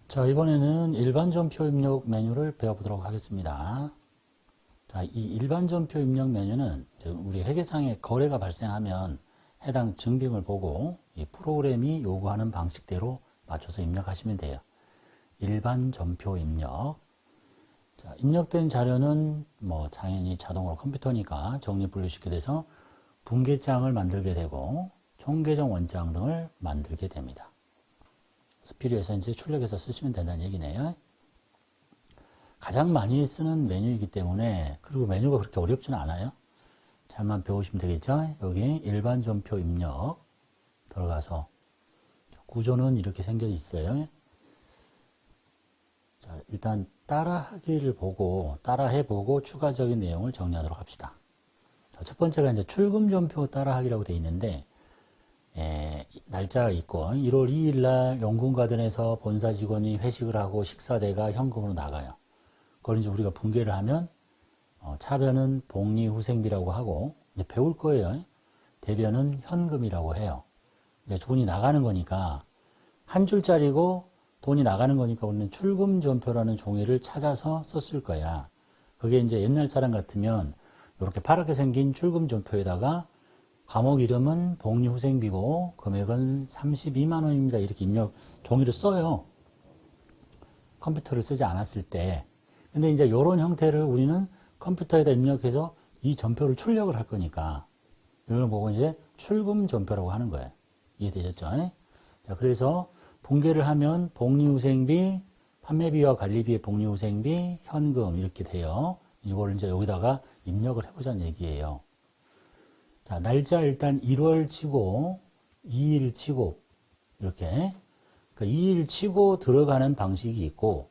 자, 이번에는 일반전표 입력 메뉴를 배워보도록 하겠습니다. 자, 이 일반전표 입력 메뉴는 우리 회계상에 거래가 발생하면 해당 증빙을 보고 이 프로그램이 요구하는 방식대로 맞춰서 입력하시면 돼요. 일반전표 입력. 자, 입력된 자료는 당연히 자동으로 컴퓨터니까 정리분류시키게 돼서 분계장을 만들게 되고 총계정 원장 등을 만들게 됩니다. 필요해서 이제 출력해서 쓰시면 된다는 얘기네요. 가장 많이 쓰는 메뉴이기 때문에, 그리고 메뉴가 그렇게 어렵지는 않아요. 잘만 배우시면 되겠죠? 여기 일반 전표 입력 들어가서 구조는 이렇게 생겨 있어요. 자, 일단 따라해보고 추가적인 내용을 정리하도록 합시다. 자, 첫 번째가 이제 출금 전표 따라하기라고 되어 있는데, 날짜가 있고 1월 2일 날 용궁가든에서 본사 직원이 회식을 하고 식사대가 현금으로 나가요. 그걸 이제 우리가 분계를 하면 차변은 복리후생비라고 하고 이제 배울 거예요. 대변은 현금이라고 해요. 이제 돈이 나가는 거니까 한 줄짜리고 돈이 나가는 거니까 우리는 출금전표라는 종이를 찾아서 썼을 거야. 그게 이제 옛날 사람 같으면 이렇게 파랗게 생긴 출금전표에다가 과목 이름은 복리후생비고 금액은 32만 원입니다. 이렇게 입력 종이를 써요. 컴퓨터를 쓰지 않았을 때. 근데 이제 이런 형태를 우리는 컴퓨터에다 입력해서 이 전표를 출력을 할 거니까 이걸 보고 이제 출금 전표라고 하는 거예요. 이해되셨죠? 자, 그래서 분계를 하면 복리후생비, 판매비와 관리비의 복리후생비, 현금 이렇게 돼요. 이걸 이제 여기다가 입력을 해보자는 얘기예요. 자, 날짜 일단 1월 치고 2일 치고 이렇게 그러니까 2일 치고 들어가는 방식이 있고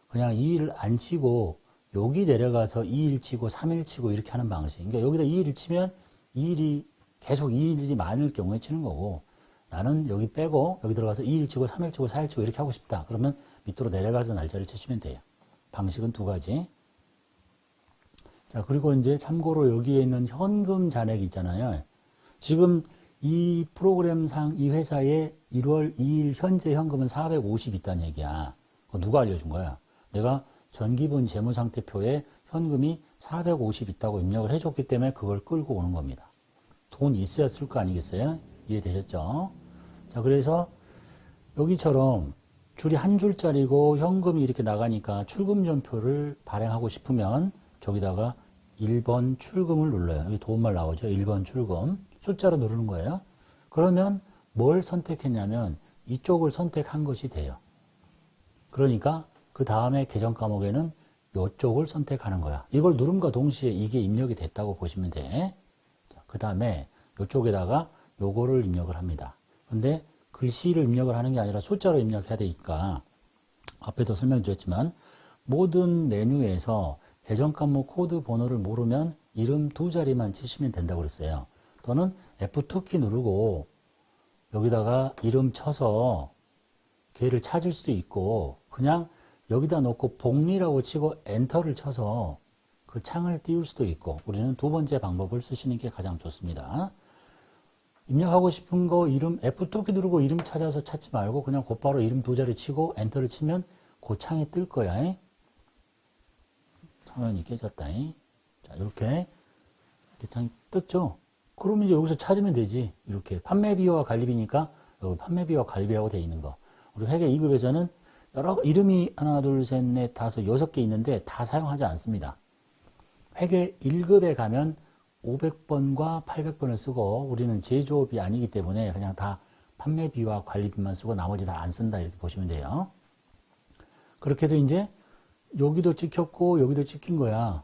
그냥 2일 안 치고 여기 내려가서 2일 치고 3일 치고 이렇게 하는 방식. 그러니까 여기다 2일 치면 2일이 계속 2일이 많을 경우에 치는 거고 나는 여기 빼고 여기 들어가서 2일 치고 3일 치고 4일 치고 이렇게 하고 싶다. 그러면 밑으로 내려가서 날짜를 치시면 돼요. 방식은 두 가지. 자, 그리고 이제 참고로 여기에 있는 현금 잔액이 있잖아요. 지금 이 프로그램상 이 회사에 1월 2일 현재 현금은 450 있다는 얘기야. 그거 누가 알려준 거야? 내가 전기분 재무상태표에 현금이 450 있다고 입력을 해줬기 때문에 그걸 끌고 오는 겁니다. 돈 있어야 쓸 거 아니겠어요? 이해되셨죠? 자, 그래서 여기처럼 줄이 한 줄짜리고 현금이 이렇게 나가니까 출금전표를 발행하고 싶으면 저기다가 1번 출금을 눌러요. 여기 도움말 나오죠. 1번 출금. 숫자로 누르는 거예요. 그러면 뭘 선택했냐면 이쪽을 선택한 것이 돼요. 그러니까 그 다음에 계정 과목에는 이쪽을 선택하는 거야. 이걸 누름과 동시에 이게 입력이 됐다고 보시면 돼. 그 다음에 이쪽에다가 요거를 입력을 합니다. 근데 글씨를 입력을 하는 게 아니라 숫자로 입력해야 되니까 앞에도 설명드렸지만 모든 메뉴에서 계정 과목 코드 번호를 모르면 이름 두 자리만 치시면 된다고 그랬어요. 또는 F2키 누르고 여기다가 이름 쳐서 걔를 찾을 수도 있고 그냥 여기다 놓고 복리라고 치고 엔터를 쳐서 그 창을 띄울 수도 있고 우리는 두 번째 방법을 쓰시는 게 가장 좋습니다. 입력하고 싶은 거 이름 F2키 누르고 이름 찾아서 찾지 말고 그냥 곧바로 이름 두 자리 치고 엔터를 치면 그 창이 뜰 거야. 화면이 깨졌다. 자, 이렇게 창이 떴죠? 그러면 이제 여기서 찾으면 되지. 이렇게 판매비와 관리비니까 여기 판매비와 관리비라고 되어 있는 거. 우리 회계 2급에서는 여러 이름이 하나, 둘, 셋, 넷, 다섯, 6개 있는데 다 사용하지 않습니다. 회계 1급에 가면 500번과 800번을 쓰고 우리는 제조업이 아니기 때문에 그냥 다 판매비와 관리비만 쓰고 나머지 다 안 쓴다 이렇게 보시면 돼요. 그렇게 해서 이제 여기도 찍혔고 여기도 찍힌 거야.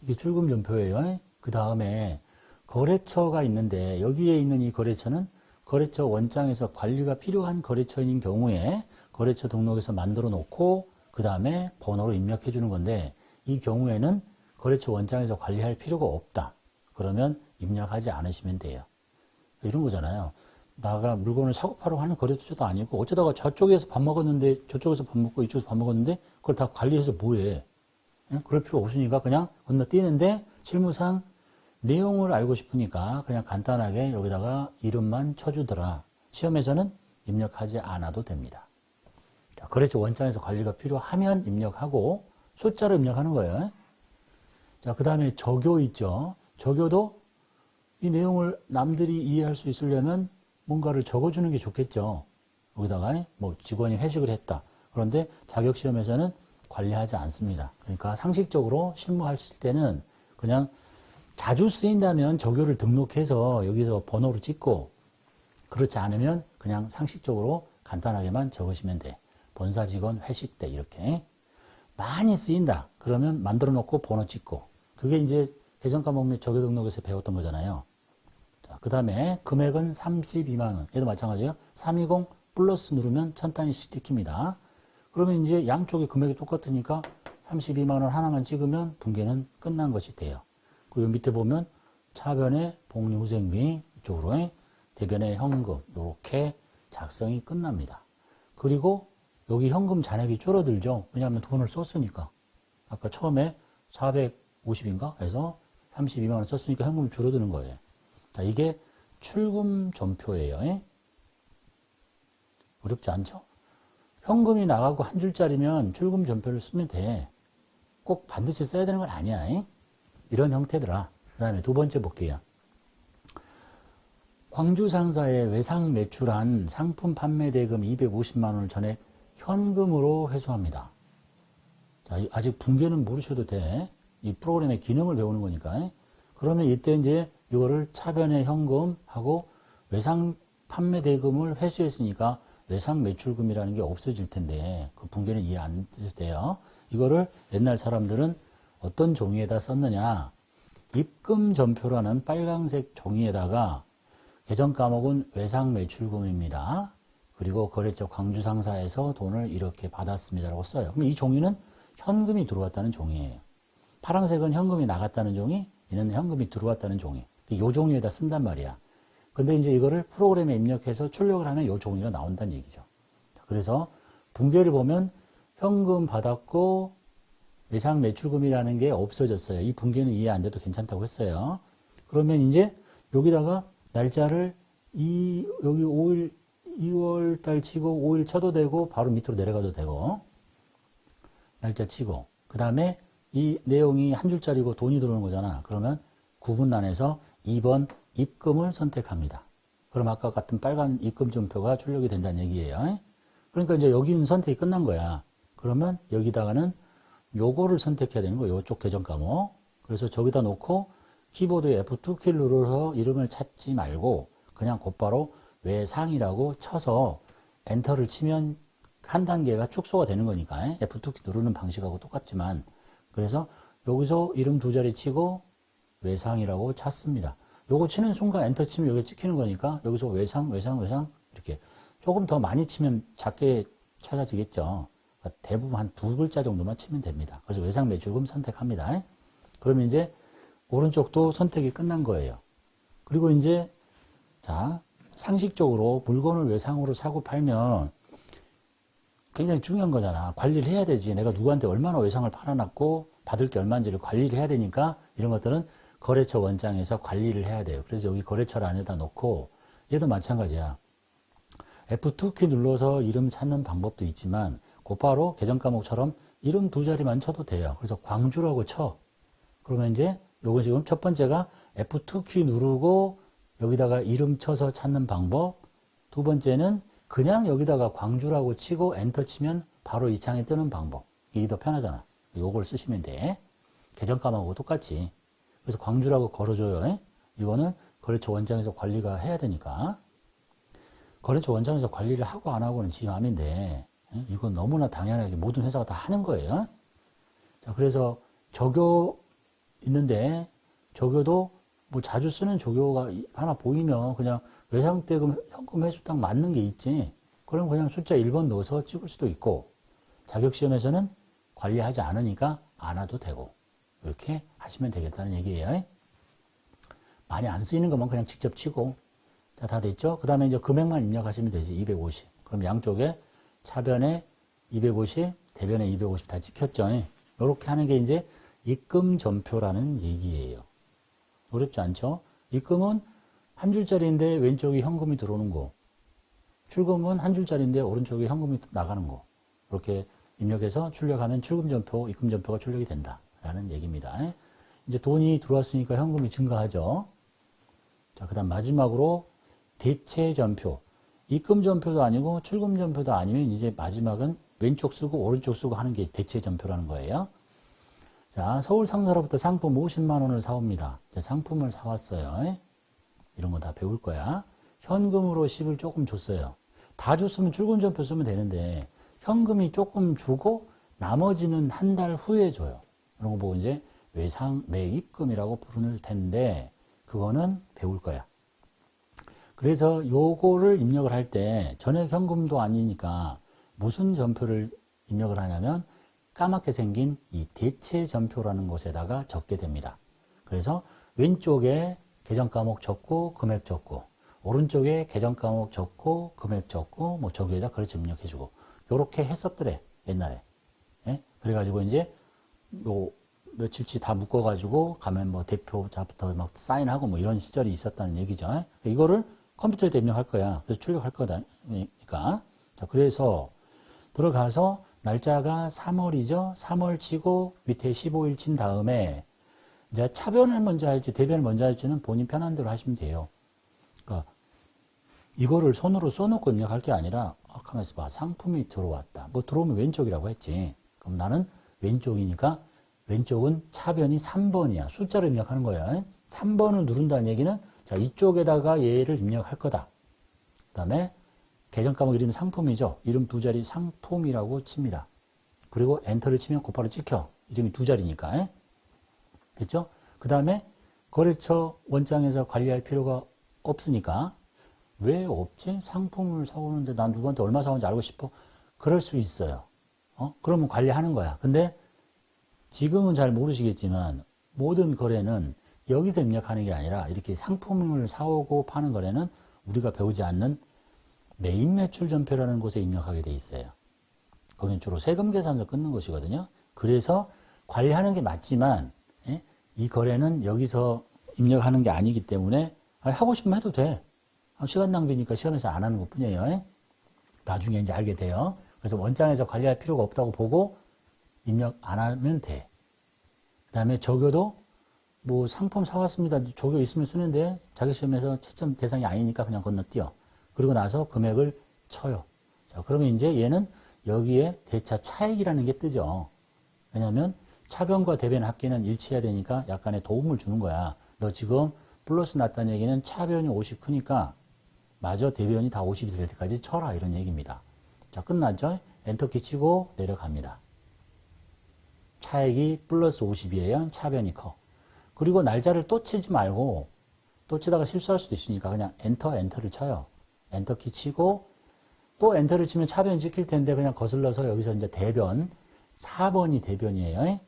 이게 출금전표예요. 그 다음에 거래처가 있는데 여기에 있는 이 거래처는 거래처 원장에서 관리가 필요한 거래처인 경우에 거래처 등록에서 만들어 놓고 그 다음에 번호로 입력해 주는 건데 이 경우에는 거래처 원장에서 관리할 필요가 없다. 그러면 입력하지 않으시면 돼요. 이런 거잖아요. 나가 물건을 사고 파러 하는 거래처도 아니고 어쩌다가 저쪽에서 밥 먹었는데 저쪽에서 밥 먹고 이쪽에서 밥 먹었는데 그걸 다 관리해서 뭐해. 그럴 필요 없으니까 그냥 건너뛰는데 실무상 내용을 알고 싶으니까 그냥 간단하게 여기다가 이름만 쳐주더라. 시험에서는 입력하지 않아도 됩니다. 자, 거래처 원장에서 관리가 필요하면 입력하고 숫자로 입력하는 거예요. 자, 그 다음에 적요 있죠. 적요도 이 내용을 남들이 이해할 수 있으려면 뭔가를 적어주는 게 좋겠죠. 여기다가 뭐 직원이 회식을 했다. 그런데 자격시험에서는 관리하지 않습니다. 그러니까 상식적으로 실무하실 때는 그냥 자주 쓰인다면 적요를 등록해서 여기서 번호를 찍고, 그렇지 않으면 그냥 상식적으로 간단하게만 적으시면 돼. 본사 직원 회식 때 이렇게. 많이 쓰인다. 그러면 만들어 놓고 번호 찍고. 그게 이제 개정 과목 및 적요 등록에서 배웠던 거잖아요. 자, 그 다음에 금액은 32만 원. 얘도 마찬가지예요. 320 플러스 누르면 1000단위씩 찍힙니다. 그러면 이제 양쪽의 금액이 똑같으니까 32만 원 하나만 찍으면 분계는 끝난 것이 돼요. 그리고 밑에 보면 차변의 복리후생비 이쪽으로 대변의 현금 이렇게 작성이 끝납니다. 그리고 여기 현금 잔액이 줄어들죠. 왜냐하면 돈을 썼으니까. 아까 처음에 450인가 해서 32만 원 썼으니까 현금이 줄어드는 거예요. 자, 이게 출금 전표예요. 어렵지 않죠? 현금이 나가고 한 줄짜리면 출금 전표를 쓰면 돼. 꼭 반드시 써야 되는 건 아니야. 이런 형태더라. 그 다음에 두 번째 볼게요. 광주 상사에 외상 매출한 상품 판매 대금 250만 원을 전액 현금으로 회수합니다. 자, 아직 분계는 모르셔도 돼. 이 프로그램의 기능을 배우는 거니까. 그러면 이때 이제 이거를 차변의 현금하고 외상 판매 대금을 회수했으니까 외상 매출금이라는 게 없어질 텐데 그 분계는 이해 안 돼요. 이거를 옛날 사람들은 어떤 종이에다 썼느냐. 입금 전표라는 빨강색 종이에다가 개정 과목은 외상 매출금입니다. 그리고 거래처 광주 상사에서 돈을 이렇게 받았습니다라고 써요. 그럼 이 종이는 현금이 들어왔다는 종이에요. 파란색은 현금이 나갔다는 종이, 이는 현금이 들어왔다는 종이. 이 종이에다 쓴단 말이야. 근데 이제 이거를 프로그램에 입력해서 출력을 하면 이 종이가 나온다는 얘기죠. 그래서 분계를 보면 현금 받았고 외상 매출금이라는 게 없어졌어요. 이 분계는 이해 안 돼도 괜찮다고 했어요. 그러면 이제 여기다가 날짜를 여기 5일 2월 달 치고 5일 쳐도 되고 바로 밑으로 내려가도 되고 날짜 치고 그 다음에 이 내용이 한 줄짜리고 돈이 들어오는 거잖아. 그러면 구분란에서 2번 입금을 선택합니다. 그럼 아까 같은 빨간 입금 전표가 출력이 된다는 얘기예요. 그러니까 이제 여기는 선택이 끝난 거야. 그러면 여기다가는 요거를 선택해야 되는 거예요. 요쪽 계정 과목. 그래서 저기다 놓고 키보드에 F2키를 눌러서 이름을 찾지 말고 그냥 곧바로 외상이라고 쳐서 엔터를 치면 한 단계가 축소가 되는 거니까 F2키 누르는 방식하고 똑같지만 그래서 여기서 이름 두 자리 치고 외상이라고 찾습니다. 요거 치는 순간 엔터 치면 여기 찍히는 거니까 여기서 외상 이렇게 조금 더 많이 치면 작게 찾아지겠죠. 그러니까 대부분 한 두 글자 정도만 치면 됩니다. 그래서 외상 매출금 선택합니다. 그러면 이제 오른쪽도 선택이 끝난 거예요. 그리고 이제 자 상식적으로 물건을 외상으로 사고 팔면 굉장히 중요한 거잖아. 관리를 해야 되지. 내가 누구한테 얼마나 외상을 팔아놨고 받을 게 얼마인지를 관리를 해야 되니까 이런 것들은 거래처 원장에서 관리를 해야 돼요. 그래서 여기 거래처를 안에다 놓고 얘도 마찬가지야. F2키 눌러서 이름 찾는 방법도 있지만 곧바로 계정 과목처럼 이름 두 자리만 쳐도 돼요. 그래서 광주라고 쳐. 그러면 이제 요거 지금 첫 번째가 F2키 누르고 여기다가 이름 쳐서 찾는 방법. 두 번째는 그냥 여기다가 광주라고 치고 엔터 치면 바로 이 창에 뜨는 방법. 이게 더 편하잖아. 요걸 쓰시면 돼. 계정 과목하고 똑같이. 그래서 광주라고 걸어줘요. 이거는 거래처 원장에서 관리가 해야 되니까. 거래처 원장에서 관리를 하고 안 하고는 지 맘인데 이건 너무나 당연하게 모든 회사가 다 하는 거예요. 자, 그래서 적요 있는데 적요도 뭐 자주 쓰는 적요가 하나 보이면 그냥 외상대금 현금 회수 딱 맞는 게 있지. 그럼 그냥 숫자 1번 넣어서 찍을 수도 있고 자격시험에서는 관리하지 않으니까 안 와도 되고 이렇게 하시면 되겠다는 얘기예요. 많이 안 쓰이는 것만 그냥 직접 치고 자, 다 됐죠? 그 다음에 이제 금액만 입력하시면 되지. 250. 그럼 양쪽에 차변에 250, 대변에 250 다 찍혔죠? 이렇게 하는 게 이제 입금 전표라는 얘기예요. 어렵지 않죠? 입금은 한 줄짜리인데 왼쪽이 현금이 들어오는 거. 출금은 한 줄짜리인데 오른쪽에 현금이 나가는 거. 이렇게 입력해서 출력하면 출금전표, 입금전표가 출력이 된다라는 얘기입니다. 이제 돈이 들어왔으니까 현금이 증가하죠. 자, 그 다음 마지막으로 대체전표. 입금전표도 아니고 출금전표도 아니면 이제 마지막은 왼쪽 쓰고 오른쪽 쓰고 하는 게 대체전표라는 거예요. 자, 서울 상사로부터 상품 50만 원을 사옵니다. 상품을 사왔어요. 이런 거 다 배울 거야. 현금으로 10을 조금 줬어요. 다 줬으면 출금전표 쓰면 되는데 현금이 조금 주고 나머지는 한 달 후에 줘요. 이런 거 보고 이제 외상 매입금이라고 부를 텐데 그거는 배울 거야. 그래서 요거를 입력을 할 때 전액 현금도 아니니까 무슨 전표를 입력을 하냐면 까맣게 생긴 이 대체 전표라는 곳에다가 적게 됩니다. 그래서 왼쪽에 계정 과목 적고 금액 적고 오른쪽에 계정 과목 적고 금액 적고 뭐 저기에다 그렇게 입력해주고 요렇게 했었더래 옛날에. 예? 그래가지고 이제 요 며칠치 다 묶어가지고 가면 뭐 대표자부터 막 사인하고 뭐 이런 시절이 있었다는 얘기죠. 이거를 컴퓨터에 입력할 거야. 그래서 출력할 거다니까. 자, 그래서 들어가서 날짜가 3월이죠. 3월 치고 밑에 15일 친 다음에 이제 차변을 먼저 할지 대변을 먼저 할지는 본인 편한 대로 하시면 돼요. 그러니까 이거를 손으로 써놓고 입력할 게 아니라 가만 있어봐. 상품이 들어왔다. 뭐 들어오면 왼쪽이라고 했지. 그럼 나는 왼쪽이니까 왼쪽은 차변이 3번이야. 숫자를 입력하는 거야. 3번을 누른다는 얘기는 자, 이쪽에다가 얘를 입력할 거다. 그 다음에 계정 과목 이름이 상품이죠. 이름 두 자리 상품이라고 칩니다. 그리고 엔터를 치면 곧바로 찍혀. 이름이 두 자리니까. 됐죠? 그 다음에 거래처 원장에서 관리할 필요가 없으니까 왜 없지? 상품을 사오는데 난 누구한테 얼마 사오는지 알고 싶어? 그럴 수 있어요. 그러면 관리하는 거야. 근데 지금은 잘 모르시겠지만 모든 거래는 여기서 입력하는 게 아니라 이렇게 상품을 사오고 파는 거래는 우리가 배우지 않는 매입 매출 전표라는 곳에 입력하게 돼 있어요. 거기는 주로 세금 계산서 끊는 곳이거든요. 그래서 관리하는 게 맞지만 이 거래는 여기서 입력하는 게 아니기 때문에 하고 싶으면 해도 돼. 시간 낭비니까 시험에서 안 하는 것 뿐이에요. 나중에 이제 알게 돼요. 그래서 원장에서 관리할 필요가 없다고 보고 입력 안 하면 돼. 그 다음에 적어도 뭐 상품 사왔습니다. 적어 있으면 쓰는데 자기 시험에서 채점 대상이 아니니까 그냥 건너뛰어. 그리고 나서 금액을 쳐요. 자, 그러면 이제 얘는 여기에 대차 차액이라는 게 뜨죠. 왜냐하면 차변과 대변 합계는 일치해야 되니까 약간의 도움을 주는 거야. 너 지금 플러스 났다는 얘기는 차변이 50 크니까 마저 대변이 다 50이 될 때까지 쳐라 이런 얘기입니다. 자, 끝났죠? 엔터키 치고 내려갑니다. 차액이 플러스 50이에요. 차변이 커. 그리고 날짜를 또 치지 말고 또 치다가 실수할 수도 있으니까 그냥 엔터를 쳐요. 엔터키 치고 또 엔터를 치면 차변이 찍힐 텐데 그냥 거슬러서 여기서 이제 대변 4번이 대변이에요.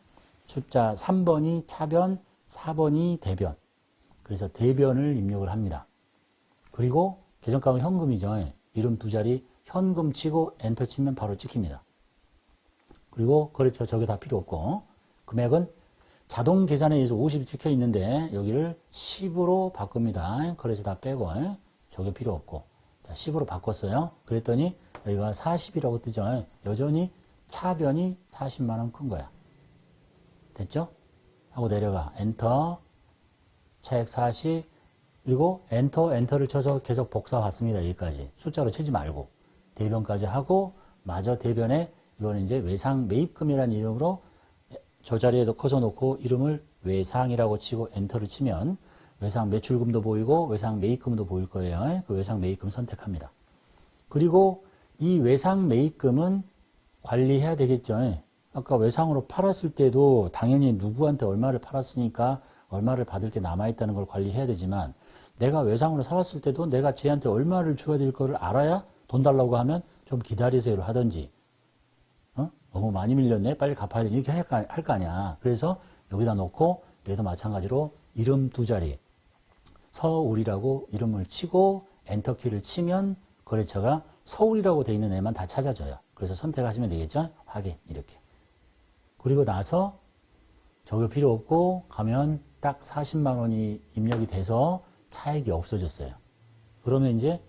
숫자 3번이 차변, 4번이 대변. 그래서 대변을 입력을 합니다. 그리고 계정값은 현금이죠. 이름 두 자리 현금 치고 엔터 치면 바로 찍힙니다. 그리고 거래처 저게 다 필요 없고 금액은 자동 계산에 의해서 50이 찍혀 있는데 여기를 10으로 바꿉니다. 거래처 다 빼고 저게 필요 없고 자, 10으로 바꿨어요. 그랬더니 여기가 40이라고 뜨죠. 여전히 차변이 40만 원 큰 거야. 됐죠? 하고 내려가 엔터 차액 40 그리고 엔터를 쳐서 계속 복사 받습니다. 여기까지 숫자로 치지 말고 대변까지 하고 마저 대변에 이거는 이제 외상 매입금이라는 이름으로 저 자리에 커서 놓고 이름을 외상이라고 치고 엔터를 치면 외상 매출금도 보이고 외상 매입금도 보일 거예요. 그 외상 매입금 선택합니다. 그리고 이 외상 매입금은 관리해야 되겠죠. 아까 외상으로 팔았을 때도 당연히 누구한테 얼마를 팔았으니까 얼마를 받을 게 남아있다는 걸 관리해야 되지만 내가 외상으로 사왔을 때도 내가 쟤한테 얼마를 줘야 될 거를 알아야 돈 달라고 하면 좀 기다리세요를 하든지 너무 많이 밀렸네 빨리 갚아야 돼 이렇게 할 거 아니야. 그래서 여기다 놓고 얘도 마찬가지로 이름 두 자리 서울이라고 이름을 치고 엔터키를 치면 거래처가 서울이라고 돼 있는 애만 다 찾아줘요. 그래서 선택하시면 되겠죠. 확인 이렇게. 그리고 나서 저거 필요 없고 가면 딱 40만 원이 입력이 돼서 차액이 없어졌어요. 그러면 이제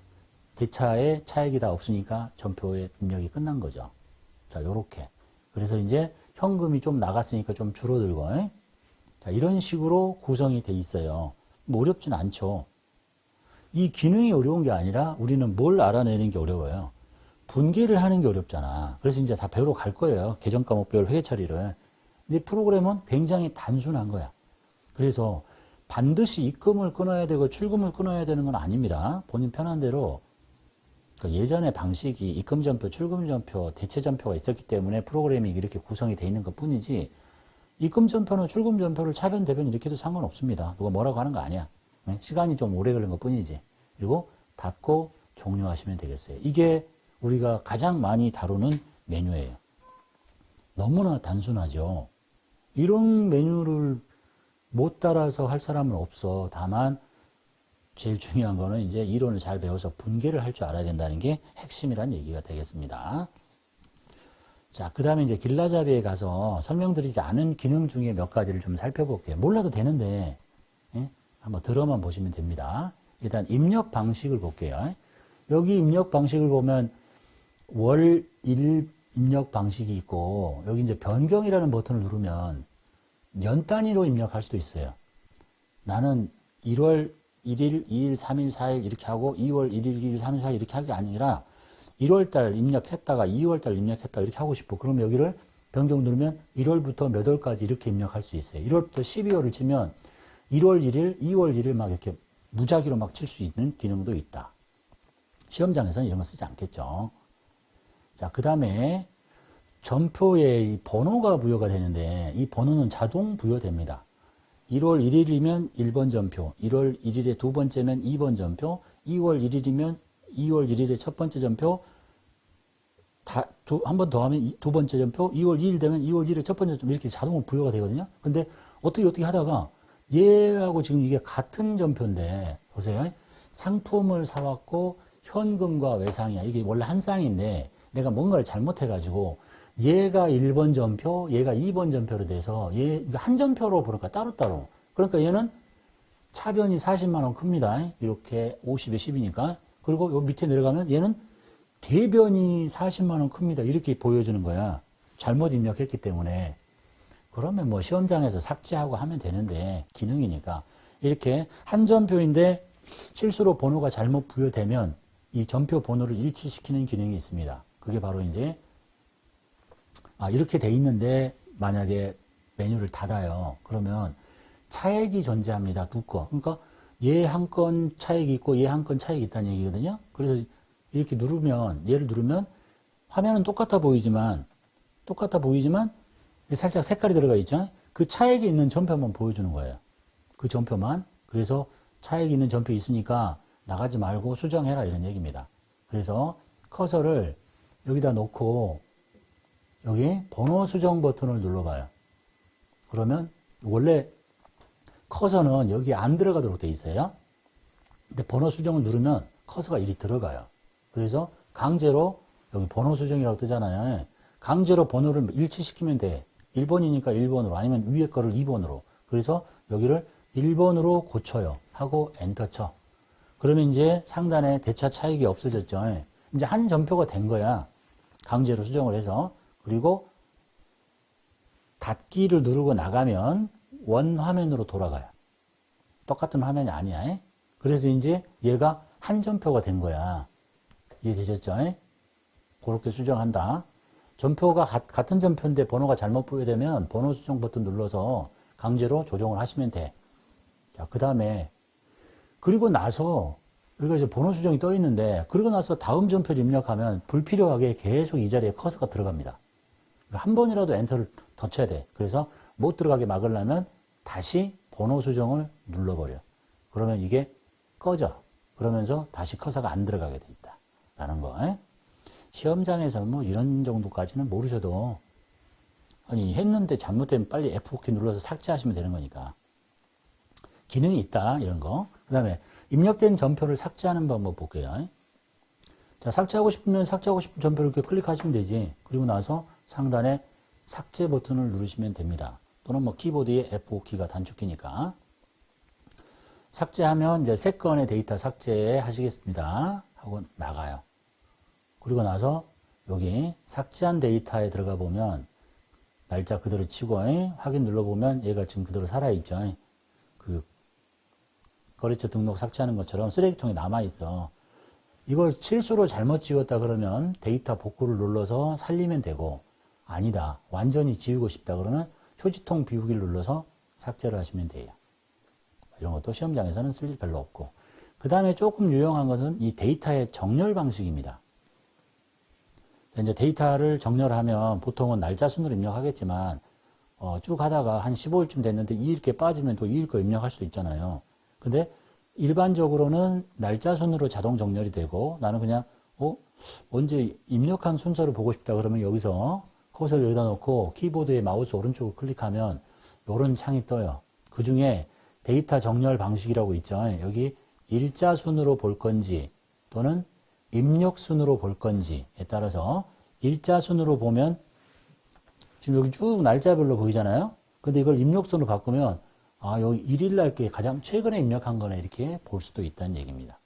대차에 차액이 다 없으니까 전표의 입력이 끝난 거죠. 자, 요렇게. 그래서 이제 현금이 좀 나갔으니까 좀 줄어들고, 자, 이런 식으로 구성이 돼 있어요. 뭐 어렵진 않죠. 이 기능이 어려운 게 아니라 우리는 뭘 알아내는 게 어려워요. 분기를 하는 게 어렵잖아. 그래서 이제 다 배우러 갈 거예요. 계정 과목별 회계 처리를. 근데 프로그램은 굉장히 단순한 거야. 그래서 반드시 입금을 끊어야 되고 출금을 끊어야 되는 건 아닙니다. 본인 편한 대로 예전의 방식이 입금전표, 출금전표, 대체전표가 있었기 때문에 프로그램이 이렇게 구성이 되어 있는 것 뿐이지 입금전표나 출금전표를 차변, 대변 이렇게 해도 상관없습니다. 누가 뭐라고 하는 거 아니야. 시간이 좀 오래 걸린 것 뿐이지. 그리고 닫고 종료하시면 되겠어요. 이게 우리가 가장 많이 다루는 메뉴예요. 너무나 단순하죠. 이런 메뉴를 못 따라서 할 사람은 없어. 다만 제일 중요한 거는 이제 이론을 잘 배워서 분계를 할 줄 알아야 된다는 게 핵심이란 얘기가 되겠습니다. 자, 그 다음에 이제 길라잡이에 가서 설명드리지 않은 기능 중에 몇 가지를 좀 살펴볼게요. 몰라도 되는데, 한번 들어만 보시면 됩니다. 일단 입력 방식을 볼게요. 여기 입력 방식을 보면 월, 일 입력 방식이 있고, 여기 이제 변경이라는 버튼을 누르면 연 단위로 입력할 수도 있어요. 나는 1월 1일, 2일, 3일, 4일 이렇게 하고 2월 1일, 2일, 3일, 4일 이렇게 하는 게 아니라 1월달 입력했다가 2월달 입력했다가 이렇게 하고 싶어. 그럼 여기를 변경 누르면 1월부터 몇 월까지 이렇게 입력할 수 있어요. 1월부터 12월을 치면 1월 1일, 2월 1일 막 이렇게 무작위로 막 칠 수 있는 기능도 있다. 시험장에서는 이런 거 쓰지 않겠죠. 자, 그 다음에 전표에 이 번호가 부여가 되는데 이 번호는 자동 부여됩니다. 1월 1일이면 1번 전표, 1월 1일에 두 번째면 2번 전표, 2월 1일이면 2월 1일에 첫 번째 전표, 한 번 더 하면 두 번째 전표, 2월 2일 되면 2월 1일에 첫 번째 전표 이렇게 자동으로 부여가 되거든요. 근데 어떻게 하다가 얘하고 지금 이게 같은 전표인데 보세요. 상품을 사왔고 현금과 외상이야. 이게 원래 한 쌍인데 내가 뭔가를 잘못해가지고 얘가 1번 전표, 얘가 2번 전표로 돼서 얘 한 전표로 보니까 따로따로. 그러니까 얘는 차변이 40만 원 큽니다. 이렇게 50에 10이니까. 그리고 요 밑에 내려가면 얘는 대변이 40만 원 큽니다. 이렇게 보여주는 거야. 잘못 입력했기 때문에. 그러면 뭐 시험장에서 삭제하고 하면 되는데 기능이니까 이렇게 한 전표인데 실수로 번호가 잘못 부여되면 이 전표 번호를 일치시키는 기능이 있습니다. 그게 바로 이제 이렇게 돼 있는데 만약에 메뉴를 닫아요. 그러면 차액이 존재합니다. 두 건. 그러니까 얘 한 건 차액이 있고 얘 한 건 차액이 있다는 얘기거든요. 그래서 이렇게 누르면 얘를 누르면 화면은 똑같아 보이지만 살짝 색깔이 들어가 있죠. 그 차액이 있는 전표만 보여주는 거예요. 그 전표만. 그래서 차액이 있는 전표 있으니까 나가지 말고 수정해라 이런 얘기입니다. 그래서 커서를 여기다 놓고 여기 번호 수정 버튼을 눌러봐요. 그러면 원래 커서는 여기 안 들어가도록 돼 있어요. 근데 번호 수정을 누르면 커서가 이리 들어가요. 그래서 강제로 여기 번호 수정이라고 뜨잖아요. 강제로 번호를 일치시키면 돼. 1번이니까 1번으로 아니면 위에 거를 2번으로. 그래서 여기를 1번으로 고쳐요. 하고 엔터 쳐. 그러면 이제 상단에 대차 차익이 없어졌죠. 이제 한 전표가 된 거야. 강제로 수정을 해서. 그리고 닫기를 누르고 나가면 원 화면으로 돌아가요. 똑같은 화면이 아니야. 그래서 이제 얘가 한 전표가 된 거야. 이해되셨죠? 그렇게 수정한다. 전표가 같은 전표인데 번호가 잘못 부여되면 번호 수정 버튼 눌러서 강제로 조정을 하시면 돼. 자, 그 다음에 그리고 나서 여기가 이제 번호 수정이 떠 있는데 그리고 나서 다음 전표를 입력하면 불필요하게 계속 이 자리에 커서가 들어갑니다. 한 번이라도 엔터를 더 쳐야 돼. 그래서 못 들어가게 막으려면 다시 번호 수정을 눌러버려. 그러면 이게 꺼져. 그러면서 다시 커서가 안 들어가게 돼 있다. 라는 거. 시험장에서 뭐 이런 정도까지는 모르셔도 아니 했는데 잘못되면 빨리 F4키 눌러서 삭제하시면 되는 거니까. 기능이 있다. 이런 거. 그 다음에 입력된 전표를 삭제하는 방법 볼게요. 자, 삭제하고 싶으면 삭제하고 싶은 전표를 이렇게 클릭하시면 되지. 그리고 나서 상단에 삭제 버튼을 누르시면 됩니다. 또는 뭐 키보드에 F5키가 단축키니까. 삭제하면 이제 세 건의 데이터 삭제 하시겠습니다. 하고 나가요. 그리고 나서 여기 삭제한 데이터에 들어가 보면 날짜 그대로 치고 확인 눌러보면 얘가 지금 그대로 살아있죠. 그 거래처 등록 삭제하는 것처럼 쓰레기통에 남아있어. 이걸 실수로 잘못 지웠다 그러면 데이터 복구를 눌러서 살리면 되고, 아니다, 완전히 지우고 싶다 그러면 표지통 비우기를 눌러서 삭제를 하시면 돼요. 이런 것도 시험장에서는 쓸 일 별로 없고, 그 다음에 조금 유용한 것은 이 데이터의 정렬 방식입니다. 이제 데이터를 정렬하면 보통은 날짜 순으로 입력하겠지만 쭉 하다가 한 15일쯤 됐는데 2일 게 빠지면 또 2일 거 입력할 수도 있잖아요. 근데 일반적으로는 날짜 순으로 자동 정렬이 되고, 나는 그냥 언제 입력한 순서를 보고 싶다 그러면 여기서 커서를 여기다 놓고 키보드에 마우스 오른쪽을 클릭하면 이런 창이 떠요. 그 중에 데이터 정렬 방식이라고 있죠. 여기 일자 순으로 볼 건지 또는 입력 순으로 볼 건지에 따라서, 일자 순으로 보면 지금 여기 쭉 날짜별로 보이잖아요. 근데 이걸 입력 순으로 바꾸면 여기 1일 날 게 가장 최근에 입력한 거네 이렇게 볼 수도 있다는 얘기입니다.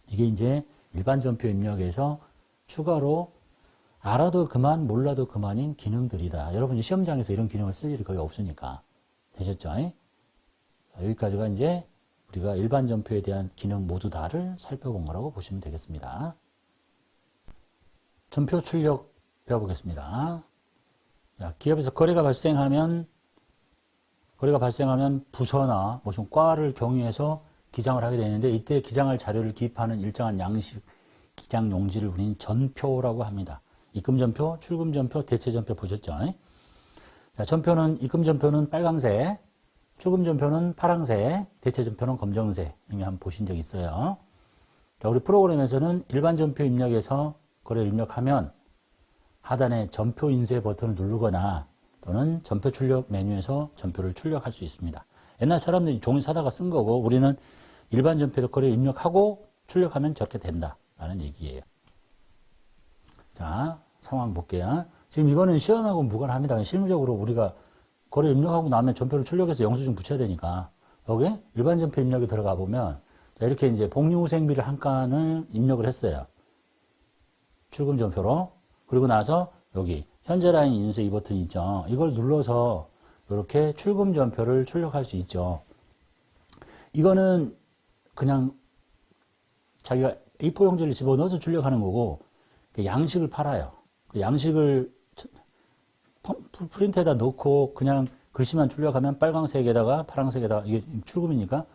이게 이제 일반 전표 입력에서 추가로 알아도 그만 몰라도 그만인 기능들이다. 여러분이 시험장에서 이런 기능을 쓸 일이 거의 없으니까. 되셨죠? 자, 여기까지가 이제 우리가 일반 전표에 대한 기능 모두 다를 살펴본 거라고 보시면 되겠습니다. 전표 출력 배워보겠습니다. 자, 기업에서 거래가 발생하면 부서나 무슨 과를 경유해서 기장을 하게 되는데, 이때 기장할 자료를 기입하는 일정한 양식 기장 용지를 우리는 전표라고 합니다. 입금전표, 출금전표, 대체전표 보셨죠? 자, 전표는, 입금전표는 빨강색, 출금전표는 파랑색, 대체전표는 검정색. 이미 한번 보신 적 있어요. 자, 우리 프로그램에서는 일반 전표 입력에서 거래를 입력하면 하단에 전표 인쇄 버튼을 누르거나 또는 전표 출력 메뉴에서 전표를 출력할 수 있습니다. 옛날 사람들이 종이 사다가 쓴 거고, 우리는 일반 전표로 거래를 입력하고 출력하면 저렇게 된다라는 얘기예요. 자, 상황 볼게요. 지금 이거는 시험하고 무관합니다. 실무적으로 우리가 거래 입력하고 나면 전표를 출력해서 영수증 붙여야 되니까, 여기 일반 전표 입력에 들어가 보면 이렇게 이제 복리후생비를 한 건을 입력을 했어요. 출금 전표로. 그리고 나서 여기 현재 라인 인쇄 이 버튼 있죠. 이걸 눌러서 이렇게 출금 전표를 출력할 수 있죠. 이거는 그냥 자기가 A4 용지를 집어넣어서 출력하는 거고, 양식을 팔아요. 그 양식을 프린트에다 넣고 그냥 글씨만 출력하면 빨강색에다가 파란색에다가, 이게 출금이니까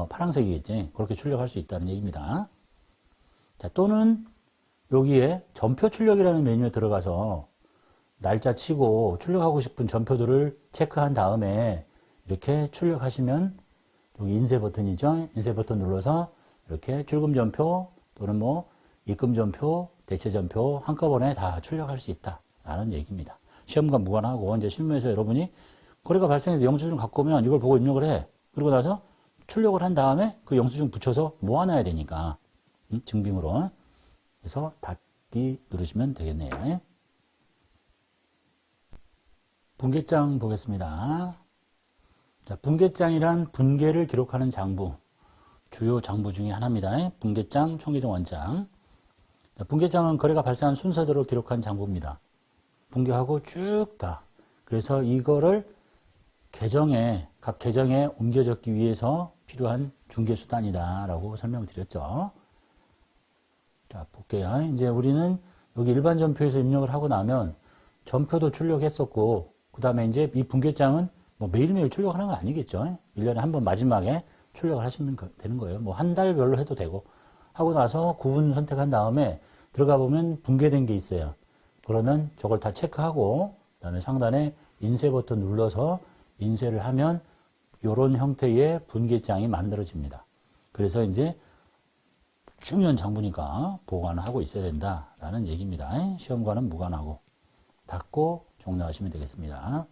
파란색이겠지. 그렇게 출력할 수 있다는 얘기입니다. 자, 또는 여기에 전표 출력이라는 메뉴에 들어가서 날짜 치고 출력하고 싶은 전표들을 체크한 다음에 이렇게 출력하시면, 여기 인쇄 버튼이죠. 인쇄 버튼 눌러서 이렇게 출금 전표 또는 뭐 입금 전표, 대체 전표 한꺼번에 다 출력할 수 있다라는 얘기입니다. 시험과 무관하고, 이제 실무에서 여러분이 거래가 발생해서 영수증 갖고 오면 이걸 보고 입력을 해. 그리고 나서 출력을 한 다음에 그 영수증 붙여서 모아놔야 되니까, 증빙으로. 그래서 닫기 누르시면 되겠네요. 분계장 보겠습니다. 자, 분계장이란 분계를 기록하는 장부, 주요 장부 중에 하나입니다. 분계장, 총계정 원장. 자, 분계장은 거래가 발생한 순서대로 기록한 장부입니다. 분계하고 쭉 다. 그래서 이거를 각 계정에 옮겨 적기 위해서 필요한 중개수단이다라고 설명을 드렸죠. 자, 볼게요. 이제 우리는 여기 일반 전표에서 입력을 하고 나면 전표도 출력했었고, 그 다음에 이제 이 분계장은 뭐 매일매일 출력하는 건 아니겠죠. 1년에 한 번 마지막에 출력을 하시면 되는 거예요. 뭐 한 달별로 해도 되고, 하고 나서 구분 선택한 다음에 들어가 보면 분계된 게 있어요. 그러면 저걸 다 체크하고, 그 다음에 상단에 인쇄 버튼 눌러서 인쇄를 하면 이런 형태의 분계장이 만들어집니다. 그래서 이제 중요한 장부니까 보관을 하고 있어야 된다라는 얘기입니다. 시험과는 무관하고. 닫고 종료하시면 되겠습니다.